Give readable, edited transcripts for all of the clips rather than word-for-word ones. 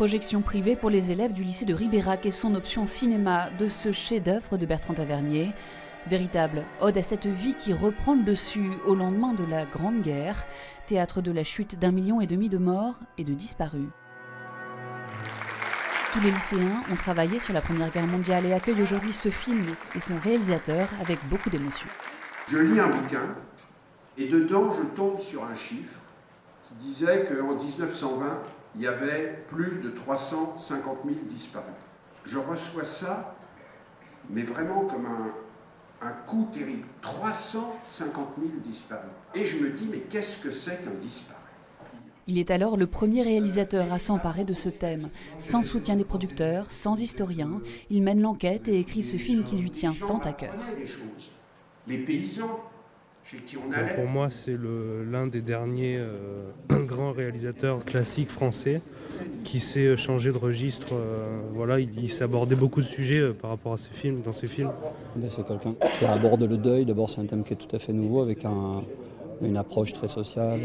Projection privée pour les élèves du lycée de Ribérac et son option cinéma de ce chef-d'œuvre de Bertrand Tavernier. Véritable ode à cette vie qui reprend le dessus au lendemain de la Grande Guerre, théâtre de la chute d'1,5 million de morts et de disparus. Tous les lycéens ont travaillé sur la Première Guerre mondiale et accueillent aujourd'hui ce film et son réalisateur avec beaucoup d'émotion. Je lis un bouquin et dedans je tombe sur un chiffre qui disait qu'en 1920, il y avait plus de 350 000 disparus. Je reçois ça, mais vraiment comme un coup terrible. 350 000 disparus. Et je me dis, mais qu'est-ce que c'est qu'un disparu ? Il est alors le premier réalisateur à s'emparer de ce thème. Sans soutien des producteurs, sans historiens, il mène l'enquête et écrit ce film qui lui tient tant à cœur. Les paysans chez qui on allait. Pour moi, c'est l'un des derniers grands réalisateurs classiques français qui sait changer de registre. Voilà, il sait aborder beaucoup de sujets par rapport à ses films, dans ses films. C'est quelqu'un qui aborde le deuil. D'abord, c'est un thème qui est tout à fait nouveau avec une approche très sociale.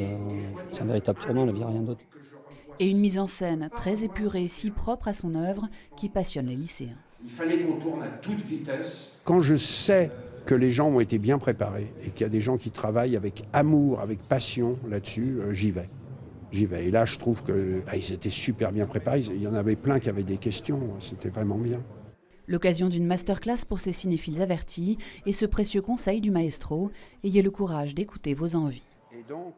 C'est un véritable tournant, la vie, rien d'autre. Et une mise en scène très épurée, si propre à son œuvre, qui passionne les lycéens. Il fallait qu'on tourne à toute vitesse. Quand je sais que les gens ont été bien préparés et qu'il y a des gens qui travaillent avec amour, avec passion là-dessus, j'y vais. Et là, je trouve qu'ils étaient super bien préparés. Il y en avait plein qui avaient des questions. C'était vraiment bien. L'occasion d'une masterclass pour ces cinéphiles avertis et ce précieux conseil du maestro, ayez le courage d'écouter vos envies. Et donc,